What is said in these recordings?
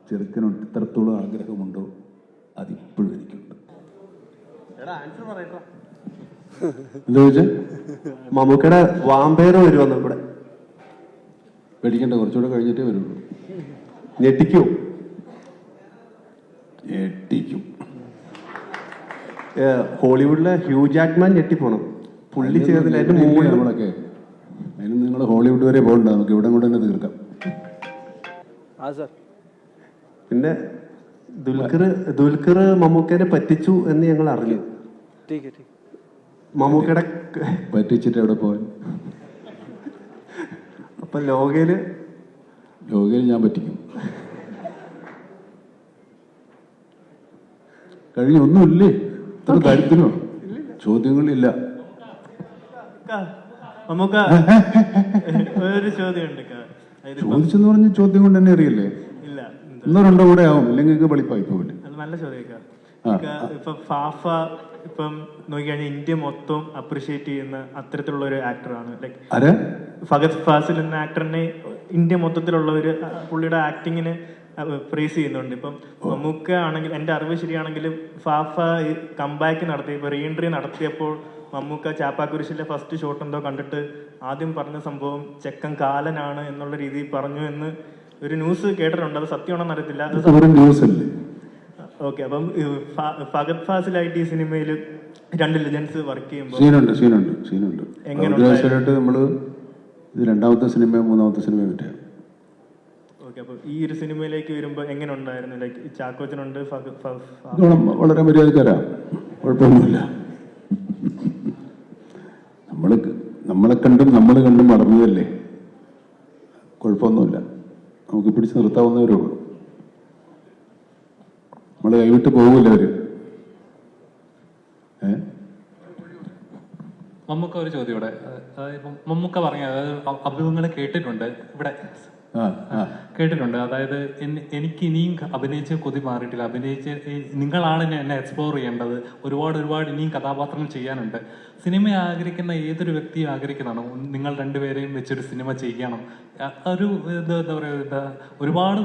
ചെറുക്കനോട് എത്രത്തോളം ആഗ്രഹമുണ്ടോ അതിപ്പോഴും എനിക്കുണ്ട്. എന്താ ചോദിച്ചാൽ മമ്മൂക്കയുടെ വാമ്പയർ വരുമെന്ന് ഇവിടെ പേടിക്കണ്ട, കുറച്ചുകൂടെ കഴിഞ്ഞിട്ടേ വരുള്ളൂ. ഞെട്ടിക്കൂ? ഞെട്ടിക്കും. ഹോളിവുഡിലെ ഹ്യൂ ജാക്ക്മാൻ ഞെട്ടിപ്പോണം. പുള്ളി ചെയ്തതിൽ അതിന്റെ മുകളിൽ നമ്മളൊക്കെ അതിന് നിങ്ങൾ ഹോളിവുഡ് വരെ പോകണ്ട, നമുക്ക് ഇവിടെ കൊണ്ട് തന്നെ തീർക്കാം. പിന്നെ ദുൽഖർ മമ്മൂക്കനെ പറ്റിച്ചു എന്ന് ഞങ്ങൾ അറിഞ്ഞു. മമ്മൂക്കയുടെ പറ്റിച്ചിട്ട് എവിടെ പോകാൻ? അപ്പൊ ലോകയില് ഞാൻ പറ്റിക്കും. കഴിഞ്ഞ ഒന്നുമില്ലേ? ഇത്ര ദരിദ്രമോ? ചോദ്യങ്ങളില്ല. മമ്മൂക്ക ഒരു ചോദ്യമുണ്ട്. ചോദിച്ചെന്ന് പറഞ്ഞ ചോദ്യം കൊണ്ട് തന്നെ അറിയില്ലേ? ഇല്ല, ഒന്നോ രണ്ടോ കൂടെ ആവും, ഇല്ലെങ്കിൽ വെളിപ്പായി പോകില്ലേ? അത് നല്ല ചോദ്യം. ഇപ്പൊ ഫാഫ ഇപ്പം നോക്കിക്കഴിഞ്ഞാൽ ഇന്ത്യ മൊത്തം അപ്രിഷിയേറ്റ് ചെയ്യുന്ന അത്തരത്തിലുള്ള ഒരു ആക്ടറാണ്. ലൈക്ക് ഫഹദ് ഫാസിൽ എന്ന ആക്ടറിനെ ഇന്ത്യ മൊത്തത്തിലുള്ളവര് പുള്ളിയുടെ ആക്ടിങ്ങിന് പ്രൈസ് ചെയ്യുന്നുണ്ട്. ഇപ്പം മമ്മൂക്ക ആണെങ്കിൽ, എൻ്റെ അറിവ് ശരിയാണെങ്കിൽ, ഫാഫ കംബാക്ക് നടത്തി, ഇപ്പൊ റീ എൻട്രി നടത്തിയപ്പോൾ മമ്മൂക്ക ചാപ്പാക്കുരിശിലെ ഫസ്റ്റ് ഷോട്ട് എന്തോ കണ്ടിട്ട് ആദ്യം പറഞ്ഞ സംഭവം ചെക്കൻ കാലനാണ് എന്നുള്ള രീതിയിൽ പറഞ്ഞു എന്ന് ഒരു ന്യൂസ് കേട്ടിട്ടുണ്ട്. അത് സത്യമാണെന്ന് അറിയത്തില്ല. ഓക്കെ, അപ്പം ഫഹദ് ഫാസിലായിട്ട് ഈ സിനിമയിൽ രണ്ട് ലെജൻസ് വർക്ക് ചെയ്യുമ്പോൾ സീനുണ്ട്. എങ്ങനെയുണ്ട്? നമ്മള് ഇത് രണ്ടാമത്തെ സിനിമ മൂന്നാമത്തെ സിനിമ പറ്റിയാണ്. ഓക്കെ, അപ്പൊ ഈ ഒരു സിനിമയിലേക്ക് വരുമ്പോ എങ്ങനെ ഉണ്ടായിരുന്നു? ലൈക്ക് ചാക്കോച്ചനുണ്ട്, വളരെ മര്യാദക്കാരാ, കുഴപ്പമൊന്നുമില്ല. നമ്മളെ കണ്ടും നമ്മൾ കണ്ടും വളർന്നതല്ലേ, കുഴപ്പമൊന്നുമില്ല. നമുക്ക് പിടിച്ച് നിർത്താവുന്നവരേ ഉള്ളൂ. നമ്മൾ കൈവിട്ട് പോകില്ല അവര്. മമ്മൂക്ക ഒരു ചോദ്യം ഇവിടെ. മമ്മൂക്ക പറഞ്ഞ അഭിമുഖങ്ങൾ കേട്ടിട്ടുണ്ട് ഇവിടെ, കേട്ടിട്ടുണ്ട്. അതായത് എനിക്ക് ഇനിയും അഭിനയിച്ച് കൊതി മാറിയിട്ടില്ല. നിങ്ങളാണ് എന്നെ എക്സ്പ്ലോർ ചെയ്യേണ്ടത്. ഒരുപാട് ഇനിയും കഥാപാത്രങ്ങൾ ചെയ്യാനുണ്ട്. സിനിമ ആഗ്രഹിക്കുന്ന ഏതൊരു വ്യക്തിയും ആഗ്രഹിക്കുന്നതാണ് നിങ്ങൾ രണ്ടുപേരെയും വെച്ചൊരു സിനിമ ചെയ്യണം. ഒരു എന്താ പറയുക, ഒരുപാട്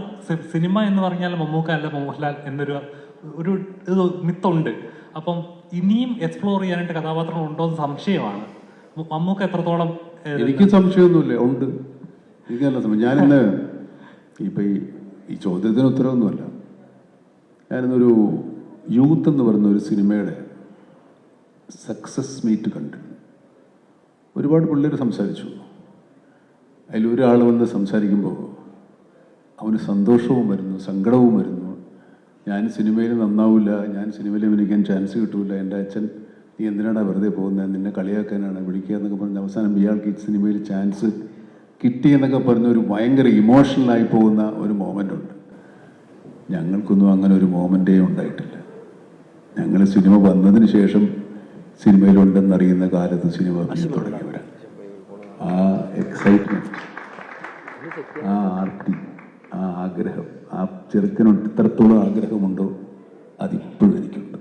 സിനിമ എന്ന് പറഞ്ഞാൽ മമ്മൂക്ക അല്ല മോഹൻലാൽ എന്നൊരു ഇത് മിത്തുണ്ട്. അപ്പം ഇനിയും എക്സ്പ്ലോർ ചെയ്യാനായിട്ട് കഥാപാത്രങ്ങൾ ഉണ്ടോ എന്ന് സംശയമാണ്. മമ്മൂക്ക എത്രത്തോളം? എനിക്ക് സംശയമൊന്നുമില്ല, ഉണ്ട്. എനിക്കല്ല സമയം. ഞാനിന്ന് ഇപ്പൊ ഈ ചോദ്യത്തിന് ഉത്തരവൊന്നുമല്ല. ഞാനിന്നൊരു യൂത്ത് എന്ന് പറയുന്ന ഒരു സിനിമയുടെ സക്സസ് മീറ്റ് കണ്ടു. ഒരുപാട് പിള്ളേർ സംസാരിച്ചു. അതിലൊരാൾ വന്ന് സംസാരിക്കുമ്പോൾ അവന് സന്തോഷവും വരുന്നു, സങ്കടവും വരുന്നു. ഞാൻ സിനിമയിൽ നന്നാവില്ല, ഞാൻ സിനിമയിൽ അഭിനയിക്കാൻ ചാൻസ് കിട്ടൂല, എൻ്റെ അച്ഛൻ നീ എന്തിനാണ് വെറുതെ പോകുന്നത്, നിന്നെ കളിയാക്കാനാണ് വിളിക്കുക എന്നൊക്കെ പറഞ്ഞ് അവസാനം ഇയാൾക്ക് ഈ സിനിമയിൽ ചാൻസ് കിട്ടി എന്നൊക്കെ പറഞ്ഞ ഒരു ഭയങ്കര ഇമോഷണലായി പോകുന്ന ഒരു മൊമെൻ്റ് ഉണ്ട്. ഞങ്ങൾക്കൊന്നും അങ്ങനെ ഒരു മൊമെൻ്റേ ഉണ്ടായിട്ടില്ല. ഞങ്ങൾ സിനിമ വന്നതിന് ശേഷം സിനിമയിലുണ്ടെന്നറിയുന്ന കാലത്ത് സിനിമ തുടങ്ങിയവരാണ്. ആ എക്സൈറ്റ്മെൻറ്റ്, ആ ആർത്തി, ആ ആഗ്രഹം, ആ ചെറുക്കനോട് എത്രത്തോളം ആഗ്രഹമുണ്ടോ അതിപ്പോഴും എനിക്കുണ്ട്.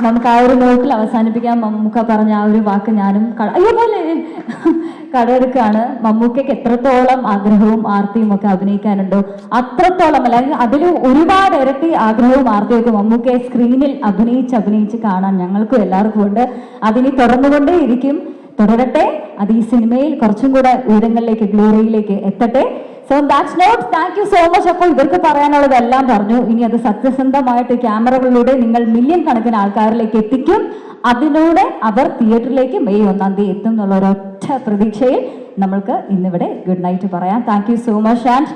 നമുക്ക് ആ ഒരു നോക്കിൽ അവസാനിപ്പിക്കാൻ. മമ്മൂക്ക പറഞ്ഞ ആ ഒരു വാക്ക് ഞാനും കടമെടുക്കാണ്. മമ്മൂക്കയ്ക്ക് എത്രത്തോളം ആഗ്രഹവും ആർത്തിയും ഒക്കെ അഭിനയിക്കാനുണ്ടോ അത്രത്തോളം, അല്ലെങ്കിൽ അതിൽ ഒരുപാട് ഇരട്ടി ആഗ്രഹവും ആർത്തിയും ഒക്കെ മമ്മൂക്കയെ സ്ക്രീനിൽ അഭിനയിച്ച് കാണാൻ ഞങ്ങൾക്കും എല്ലാവർക്കും ഉണ്ട്. അതിനി തുറന്നുകൊണ്ടേ ഇരിക്കും, തുടരട്ടെ. അത് ഈ സിനിമയിൽ കുറച്ചും കൂടെ ഉയരങ്ങളിലേക്ക്, ഗ്ലോറിയിലേക്ക് എത്തട്ടെ. So that's not, thank you so much. അപ്പോൾ ഇവർക്ക് പറയാനുള്ളതെല്ലാം പറഞ്ഞു. ഇനി അത് സത്യസന്ധമായിട്ട് ക്യാമറകളിലൂടെ നിങ്ങൾ മില്യൺ കണക്കിന് ആൾക്കാരിലേക്ക് എത്തിക്കും. അതിലൂടെ അവർ തിയേറ്ററിലേക്ക് മെയ് 1-ാം തീയതി എത്തും എന്നുള്ള ഒരൊറ്റ പ്രതീക്ഷയിൽ നമ്മൾക്ക് ഇന്നിവിടെ ഗുഡ് നൈറ്റ് പറയാം. Thank you so much. And